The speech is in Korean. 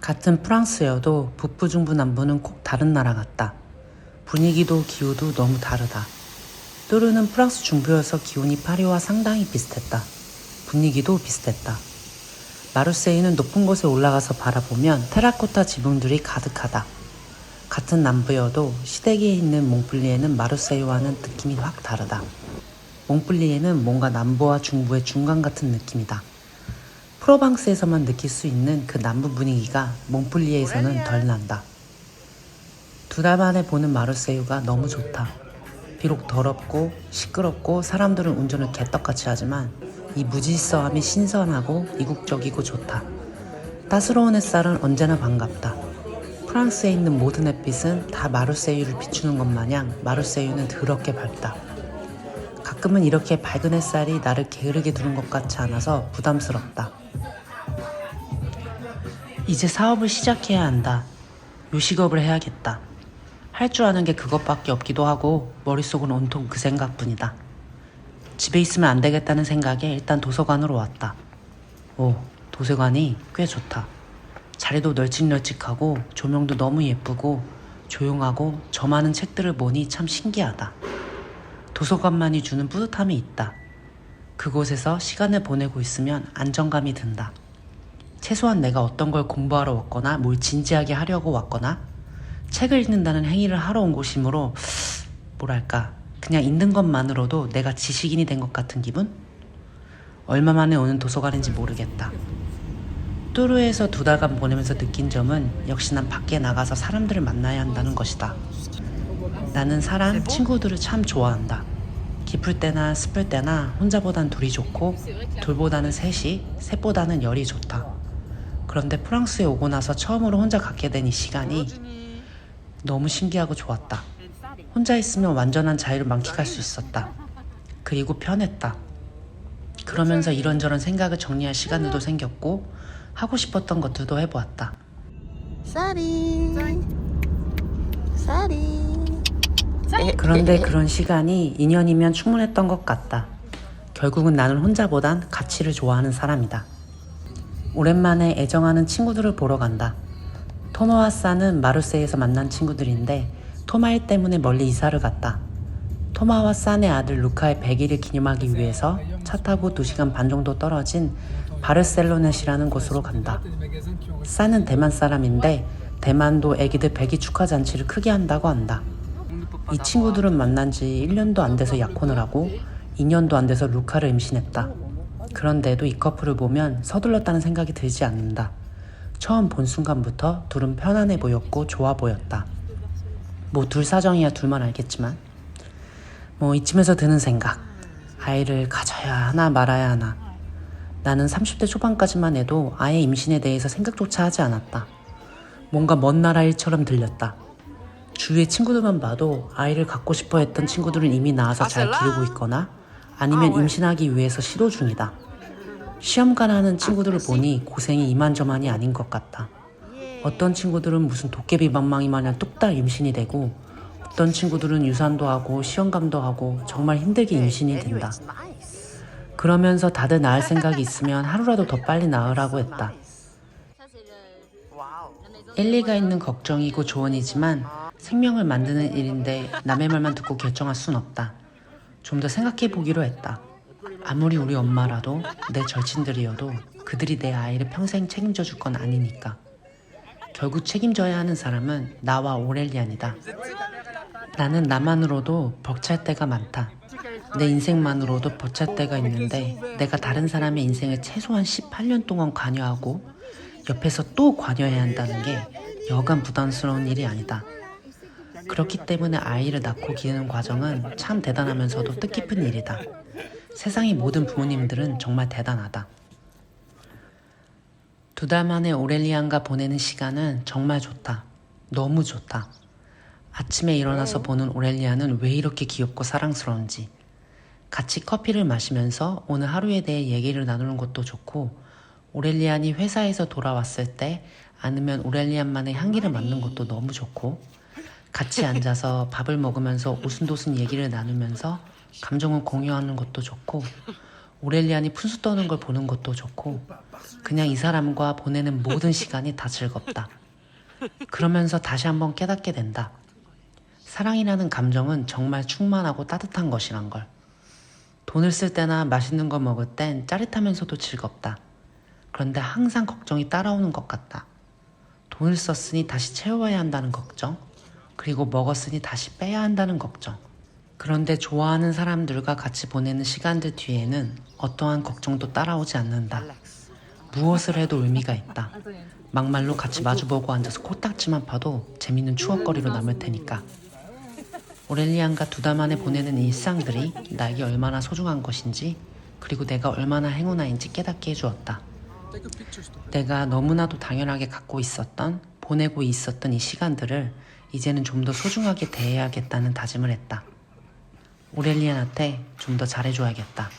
같은 프랑스여도 북부, 중부, 남부는 꼭 다른 나라 같다. 분위기도 기후도 너무 다르다. 뚜르는 프랑스 중부여서 기온이 파리와 상당히 비슷했다. 분위기도 비슷했다. 마르세유는 높은 곳에 올라가서 바라보면 테라코타 지붕들이 가득하다. 같은 남부여도 시댁에 있는 몽플리에는 마르세유와는 느낌이 확 다르다. 몽플리에는 뭔가 남부와 중부의 중간 같은 느낌이다. 프로방스에서만 느낄 수 있는 그 남부 분위기가 몽플리에에서는 덜 난다. 두 달 만에 보는 마르세유가 너무 좋다. 비록 더럽고 시끄럽고 사람들은 운전을 개떡같이 하지만 이 무질서함이 신선하고 이국적이고 좋다. 따스러운 햇살은 언제나 반갑다. 프랑스에 있는 모든 햇빛은 다 마르세유를 비추는 것 마냥 마르세유는 더럽게 밝다. 가끔은 이렇게 밝은 햇살이 나를 게으르게 두는 것 같지 않아서 부담스럽다. 이제 사업을 시작해야 한다. 요식업을 해야겠다. 할 줄 아는 게 그것밖에 없기도 하고 머릿속은 온통 그 생각뿐이다. 집에 있으면 안 되겠다는 생각에 일단 도서관으로 왔다. 오, 도서관이 꽤 좋다. 자리도 널찍널찍하고 조명도 너무 예쁘고 조용하고 저 많은 책들을 보니 참 신기하다. 도서관만이 주는 뿌듯함이 있다. 그곳에서 시간을 보내고 있으면 안정감이 든다. 최소한 내가 어떤 걸 공부하러 왔거나 뭘 진지하게 하려고 왔거나 책을 읽는다는 행위를 하러 온 곳이므로 뭐랄까 그냥 읽는 것만으로도 내가 지식인이 된 것 같은 기분? 얼마 만에 오는 도서관인지 모르겠다. 뚜르에서 2달간 보내면서 느낀 점은 역시 난 밖에 나가서 사람들을 만나야 한다는 것이다. 나는 사람, 친구들을 참 좋아한다. 깊을 때나 슬플 때나 혼자보단 둘이 좋고 둘보다는 셋이, 셋보다는 열이 좋다. 그런데 프랑스에 오고 나서 처음으로 혼자 갖게 된 이 시간이 너무 신기하고 좋았다. 혼자 있으면 완전한 자유를 만끽할 수 있었다. 그리고 편했다. 그러면서 이런저런 생각을 정리할 시간들도 생겼고 하고 싶었던 것들도 해보았다. 쌀이 그런데 그런 시간이 2년이면 충분했던 것 같다. 결국은 나는 혼자보단 가치를 좋아하는 사람이다. 오랜만에 애정하는 친구들을 보러 간다. 토마와 싸는 마르세유에서 만난 친구들인데 토마 일 때문에 멀리 이사를 갔다. 토마와 싸의 아들 루카의 100일을 기념하기 위해서 차 타고 2시간 반 정도 떨어진 바르셀로넷이라는 곳으로 간다. 싸는 대만 사람인데 대만도 애기들 100일 축하 잔치를 크게 한다고 한다. 이 친구들은 만난 지 1년도 안 돼서 약혼을 하고 2년도 안 돼서 루카를 임신했다. 그런데도 이 커플을 보면 서둘렀다는 생각이 들지 않는다. 처음 본 순간부터 둘은 편안해 보였고 좋아 보였다. 뭐 둘 사정이야 둘만 알겠지만 이쯤에서 드는 생각. 아이를 가져야 하나 말아야 하나. 나는 30대 초반까지만 해도 아예 임신에 대해서 생각조차 하지 않았다. 뭔가 먼 나라 일처럼 들렸다. 주위의 친구들만 봐도 아이를 갖고 싶어 했던 친구들은 이미 낳아서 잘 기르고 있거나 아니면 임신하기 위해서 시도 중이다. 시험관 하는 친구들을 보니 고생이 이만저만이 아닌 것 같다. 어떤 친구들은 무슨 도깨비 방망이 마냥 뚝딱 임신이 되고 어떤 친구들은 유산도 하고 시험감도 하고 정말 힘들게 임신이 된다. 그러면서 다들 낳을 생각이 있으면 하루라도 더 빨리 낳으라고 했다. 일리가 있는 걱정이고 조언이지만 생명을 만드는 일인데 남의 말만 듣고 결정할 순 없다. 좀 더 생각해 보기로 했다. 아무리 우리 엄마라도 내 절친들이어도 그들이 내 아이를 평생 책임져 줄 건 아니니까. 결국 책임져야 하는 사람은 나와 오렐리안이다. 나는 나만으로도 벅찰 때가 많다. 내 인생만으로도 벅찰 때가 있는데 내가 다른 사람의 인생을 최소한 18년 동안 관여하고 옆에서 또 관여해야 한다는 게 여간 부담스러운 일이 아니다. 그렇기 때문에 아이를 낳고 기르는 과정은 참 대단하면서도 뜻깊은 일이다. 세상의 모든 부모님들은 정말 대단하다. 2달 만에 오렐리안과 보내는 시간은 정말 좋다. 너무 좋다. 아침에 일어나서 보는 오렐리안은 왜 이렇게 귀엽고 사랑스러운지. 같이 커피를 마시면서 오늘 하루에 대해 얘기를 나누는 것도 좋고 오렐리안이 회사에서 돌아왔을 때 아니면 오렐리안만의 향기를 맡는 것도 너무 좋고 같이 앉아서 밥을 먹으면서 오순도순 얘기를 나누면서 감정을 공유하는 것도 좋고 오렐리안이 푼수 떠는 걸 보는 것도 좋고 그냥 이 사람과 보내는 모든 시간이 다 즐겁다. 그러면서 다시 한번 깨닫게 된다. 사랑이라는 감정은 정말 충만하고 따뜻한 것이란 걸. 돈을 쓸 때나 맛있는 거 먹을 땐 짜릿하면서도 즐겁다. 그런데 항상 걱정이 따라오는 것 같다. 돈을 썼으니 다시 채워야 한다는 걱정, 그리고 먹었으니 다시 빼야 한다는 걱정. 그런데 좋아하는 사람들과 같이 보내는 시간들 뒤에는 어떠한 걱정도 따라오지 않는다. 무엇을 해도 의미가 있다. 막말로 같이 마주보고 앉아서 코딱지만 파도 재밌는 추억거리로 남을 테니까. 오렐리안과 2달 만에 보내는 일상들이 나에게 얼마나 소중한 것인지, 그리고 내가 얼마나 행운아인지 깨닫게 해주었다. 내가 너무나도 당연하게 갖고 있었던, 보내고 있었던 이 시간들을 이제는 좀 더 소중하게 대해야겠다는 다짐을 했다. 오렐리안한테 좀 더 잘해줘야겠다.